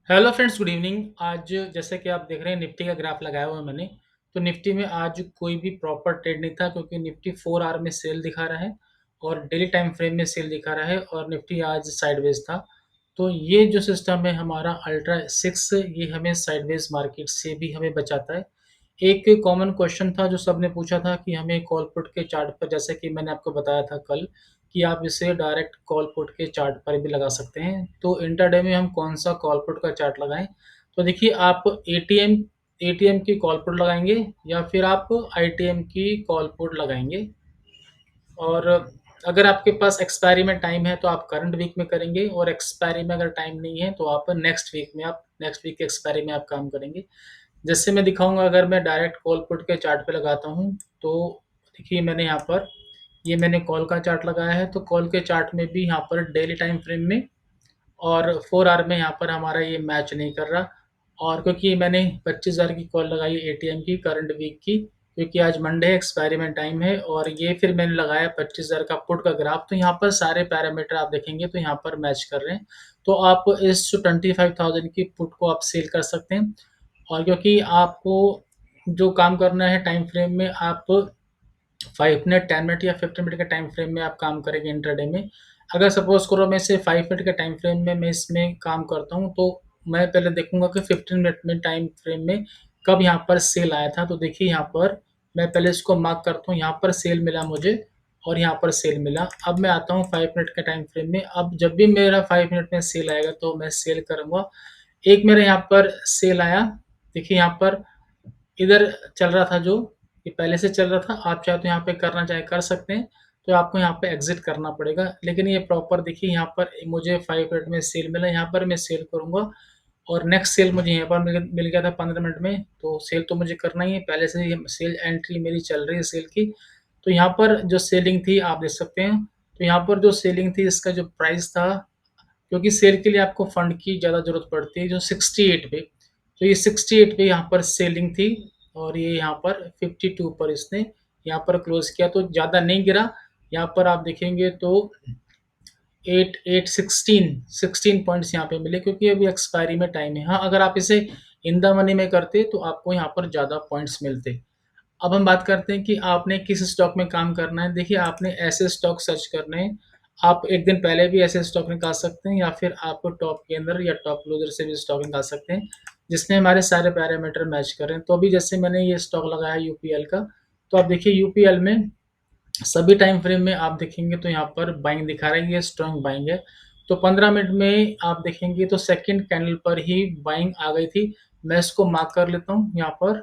Hello friends, good evening. आज जैसे कि आप देख रहे हैं निफ्टी का ग्राफ लगाया हुआ है मैंने। तो निफ्टी में आज कोई भी प्रॉपर ट्रेड नहीं था क्योंकि निफ्टी 4 आवर में सेल दिखा रहा है और डेली टाइम फ्रेम में सेल दिखा रहा है और निफ्टी आज साइडवेज था। तो ये जो सिस्टम है हमारा अल्ट्रा 6, ये हमें साइडवेज मार्केट से भी हमें बचाता है। एक कॉमन क्वेश्चन था जो सबने पूछा था कि हमें कॉल पुट के चार्ट पर, जैसे कि मैंने आपको बताया था कल, कि आप इसे डायरेक्ट कॉल पुट के चार्ट पर भी लगा सकते हैं। तो इंटरडे में हम कौन सा कॉल पुट का चार्ट लगाएं? तो देखिए, आप एटीएम एटीएम की कॉल पुट लगाएंगे या फिर आप आईटीएम की कॉल पुट लगाएंगे। और अगर आपके पास एक्सपायरी में टाइम है तो आप करंट वीक में करेंगे, और एक्सपायरी में अगर टाइम नहीं है तो आप नेक्स्ट वीक के एक्सपायरी में आप काम करेंगे। जैसे मैं दिखाऊंगा, अगर मैं डायरेक्ट कॉल पुट के चार्ट पे लगाता हूँ तो देखिए, मैंने कॉल का चार्ट लगाया है। तो कॉल के चार्ट में भी यहाँ पर डेली टाइम फ्रेम में और 4 आवर में यहाँ पर हमारा ये मैच नहीं कर रहा। और क्योंकि मैंने 25,000 की कॉल लगाई एटीएम की करंट वीक की, क्योंकि आज मंडे है, एक्सपायरी में टाइम है, और ये फिर मैंने लगाया 25,000 का पुट का ग्राफ। तो यहाँ पर सारे पैरामीटर आप देखेंगे तो यहाँ पर मैच कर रहे हैं। तो आप इस 25,000 की पुट को आप सेल कर सकते हैं। और क्योंकि आपको जो काम करना है टाइम फ्रेम में, आप 5 मिनट, 10 मिनट या 15 मिनट के टाइम फ्रेम में आप काम करेंगे इंट्राडे में। अगर सपोज करो मैं इसे 5 मिनट के टाइम फ्रेम में मैं इसमें काम करता हूँ, तो मैं पहले देखूंगा कि 15 मिनट में टाइम फ्रेम में कब यहाँ पर सेल आया था। तो देखिए, यहाँ पर मैं पहले इसको मार्क करता हूँ, यहाँ पर सेल मिला मुझे और यहाँ पर सेल मिला। अब मैं आता हूँ 5 मिनट के टाइम फ्रेम में। अब जब भी मेरा 5 मिनट में सेल आएगा तो मैं सेल करूंगा। एक मेरे यहाँ पर सेल आया, देखिए यहाँ पर इधर चल रहा था, जो ये पहले से चल रहा था। आप चाहे तो यहाँ पे करना चाहे कर सकते हैं। तो आपको यहाँ पे एग्जिट करना पड़ेगा, लेकिन ये प्रॉपर देखिए, यहाँ पर मुझे 5 मिनट में सेल मिला, यहाँ पर मैं सेल करूंगा। और नेक्स्ट सेल मुझे यहाँ पर मिल गया था 15 मिनट में। तो सेल तो मुझे करना ही है, पहले से ही सेल एंट्री मेरी चल रही है सेल की। तो यहाँ पर जो सेलिंग थी आप देख सकते हैं। तो यहाँ पर जो सेलिंग थी, इसका जो प्राइस था, क्योंकि सेल के लिए आपको फंड की ज़्यादा ज़रूरत पड़ती है, जो 68 पे। तो ये 68 पे यहाँ पर सेलिंग थी, और ये यहाँ पर 52 पर इसने यहाँ पर क्लोज किया, तो ज़्यादा नहीं गिरा। यहाँ पर आप देखेंगे तो 16 पॉइंट्स यहाँ पे मिले, क्योंकि अभी एक्सपायरी में टाइम है। हाँ, अगर आप इसे इन द मनी में करते तो आपको यहाँ पर ज़्यादा पॉइंट्स मिलते। अब हम बात करते हैं कि आपने किस स्टॉक में काम करना है। देखिए, आपने ऐसे स्टॉक सर्च करने हैं। आप एक दिन पहले भी ऐसे स्टॉक निकाल सकते हैं, या फिर आप टॉप के अंदर या टॉप क्लोजर से भी स्टॉक निकाल सकते हैं जिसमें हमारे सारे पैरामीटर मैच करें। तो अभी जैसे मैंने ये स्टॉक लगाया यूपीएल का, तो आप देखिए यूपीएल में सभी टाइम फ्रेम में आप देखेंगे तो यहाँ पर बाइंग दिखा रहा है, ये स्ट्रॉन्ग बाइंग है। तो 15 मिनट में आप देखेंगे तो सेकंड कैंडल पर ही बाइंग आ गई थी। मैं इसको मार्क कर लेता हूँ यहाँ पर।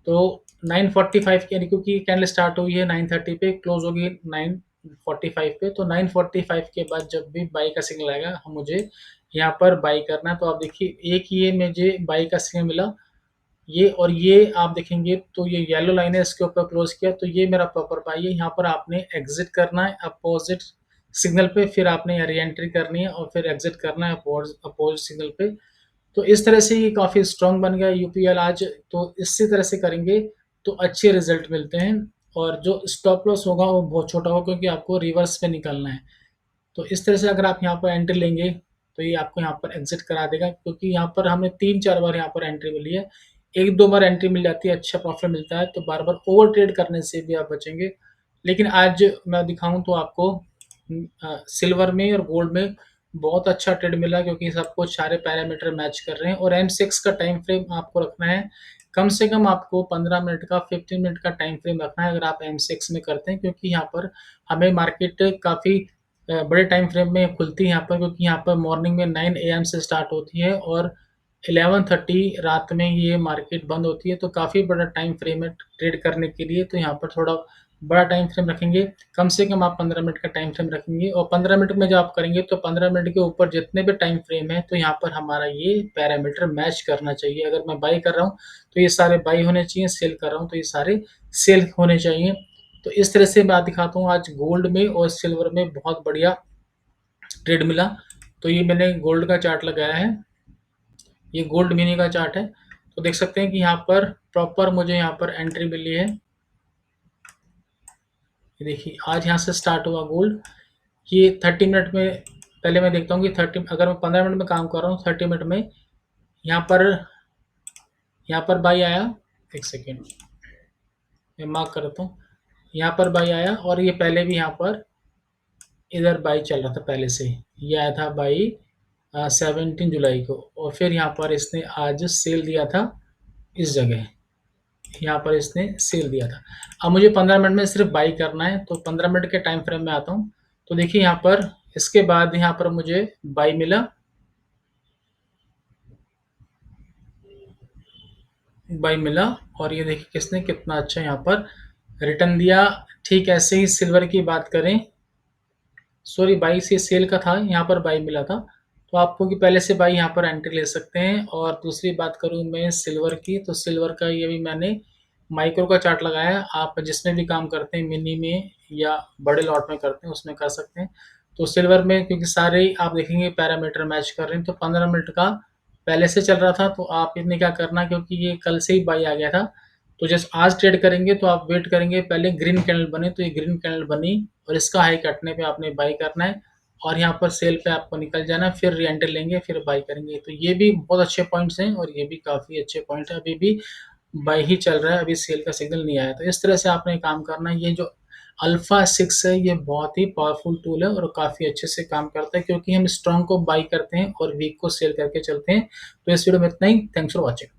तो 9:45 के, यानी क्योंकि कैंडल स्टार्ट हुई है 9:30 पे, क्लोज होगी 9:45 पे। तो 9:45 के बाद जब भी बाई का सिग्नल आएगा मुझे यहाँ पर बाई करना है। तो आप देखिए, एक ये मुझे बाई का सिग्नल मिला, ये और ये आप देखेंगे तो ये येलो लाइन है, इसके ऊपर क्लोज किया, तो ये मेरा प्रॉपर बाई है। यहाँ पर आपने एग्जिट करना है अपोजिट सिग्नल पे, फिर आपने री एंट्री करनी है और फिर एग्जिट करना है अपोजिट सिग्नल पे। तो इस तरह से ये काफ़ी स्ट्रॉन्ग बन गया यूपीएल आज। तो इसी तरह से करेंगे तो अच्छे रिजल्ट मिलते हैं। और जो स्टॉप लॉस होगा वो बहुत छोटा होगा, क्योंकि आपको रिवर्स पे निकलना है। तो इस तरह से अगर आप यहाँ पर एंट्री लेंगे तो ये आपको यहाँ पर एग्जिट करा देगा, क्योंकि यहाँ पर हमें 3-4 बार यहाँ पर एंट्री मिली है। 1-2 बार एंट्री मिल जाती है, अच्छा प्रॉफिट मिलता है, तो बार बार ओवर ट्रेड करने से भी आप बचेंगे। लेकिन आज मैं दिखाऊं तो आपको सिल्वर में और गोल्ड में बहुत अच्छा ट्रेड मिला, क्योंकि सब कुछ सारे पैरामीटर मैच कर रहे हैं। और M6 का टाइम फ्रेम आपको रखना है, कम से कम आपको 15 मिनट का, 15 मिनट का टाइम फ्रेम रखना है अगर आप M6 में करते हैं, क्योंकि यहाँ पर हमें मार्केट काफ़ी बड़े टाइम फ्रेम में खुलती है यहाँ पर, क्योंकि यहाँ पर मॉर्निंग में 9 AM से स्टार्ट होती है और 11:30 रात में ये मार्केट बंद होती है। तो काफ़ी बड़ा टाइम फ्रेम है ट्रेड करने के लिए। तो यहाँ पर थोड़ा बड़ा टाइम फ्रेम रखेंगे, कम से कम आप 15 मिनट का टाइम फ्रेम रखेंगे। और 15 मिनट में जब आप करेंगे तो 15 मिनट के ऊपर जितने भी टाइम फ्रेम है, तो यहाँ पर हमारा ये पैरामीटर मैच करना चाहिए। अगर मैं बाई कर रहा हूँ तो ये सारे बाई होने चाहिए, सेल कर रहा हूँ तो ये सारे सेल होने चाहिए। तो इस तरह से मैं दिखाता हूँ आज गोल्ड में और सिल्वर में बहुत बढ़िया ट्रेड मिला। तो ये मैंने गोल्ड का चार्ट लगाया है, ये गोल्ड मिनी का चार्ट है। तो देख सकते हैं कि यहाँ पर प्रॉपर मुझे यहाँ पर एंट्री मिली है। ये देखिए, आज यहाँ से स्टार्ट हुआ गोल्ड, ये 30 मिनट में पहले मैं देखता हूँ कि 30, अगर मैं 15 मिनट में काम कर रहा हूँ, 30 मिनट में यहाँ पर बाई आया। एक सेकेंड, मैं मार्क करता हूँ। यहाँ पर बाई आया और ये पहले भी यहाँ पर इधर बाई चल रहा था पहले से। ये आया था बाई 17 जुलाई को, और फिर यहाँ पर इसने आज सेल दिया था इस जगह। यहाँ पर इसने सेल दिया था। अब मुझे 15 मिनट में सिर्फ बाई करना है, तो 15 मिनट के टाइम फ्रेम में आता हूँ। तो देखिए यहाँ पर इसके बाद यहाँ पर मुझे बाई मिला, और ये देखिए किसने कितना अच्छा यहाँ पर रिटर्न दिया। ठीक ऐसे ही सिल्वर की बात करें, सॉरी बाई से सेल का था, यहाँ पर बाई मिला था, तो आपको कि पहले से बाई यहाँ पर एंट्री ले सकते हैं। और दूसरी बात करूँ मैं सिल्वर की, तो सिल्वर का ये भी मैंने माइक्रो का चार्ट लगाया है। आप जिसमें भी काम करते हैं, मिनी में या बड़े लॉट में करते हैं, उसमें कर सकते हैं। तो सिल्वर में क्योंकि सारे आप देखेंगे पैरामीटर मैच कर रहे हैं, तो 15 मिनट का पहले से चल रहा था, तो आप इतने क्या करना, क्योंकि ये कल से ही बाई आ गया था, तो जैसे आज ट्रेड करेंगे तो आप वेट करेंगे पहले ग्रीन कैंडल बने, तो ये ग्रीन कैंडल बनी और इसका हाई कटने पे आपने बाई करना है, और यहाँ पर सेल पे आपको निकल जाना है, फिर री एंटर लेंगे, फिर बाई करेंगे। तो ये भी बहुत अच्छे पॉइंट्स हैं और ये भी काफ़ी अच्छे पॉइंट है। अभी भी बाई ही चल रहा है, अभी सेल का सिग्नल नहीं आया। तो इस तरह से आपने काम करना है। ये जो अल्फा 6 है, ये बहुत ही पावरफुल टूल है और काफ़ी अच्छे से काम करता है, क्योंकि हम स्ट्रॉन्ग को बाई करते हैं और वीक को सेल करके चलते हैं। तो इस वीडियो में इतना ही। Thanks for watching.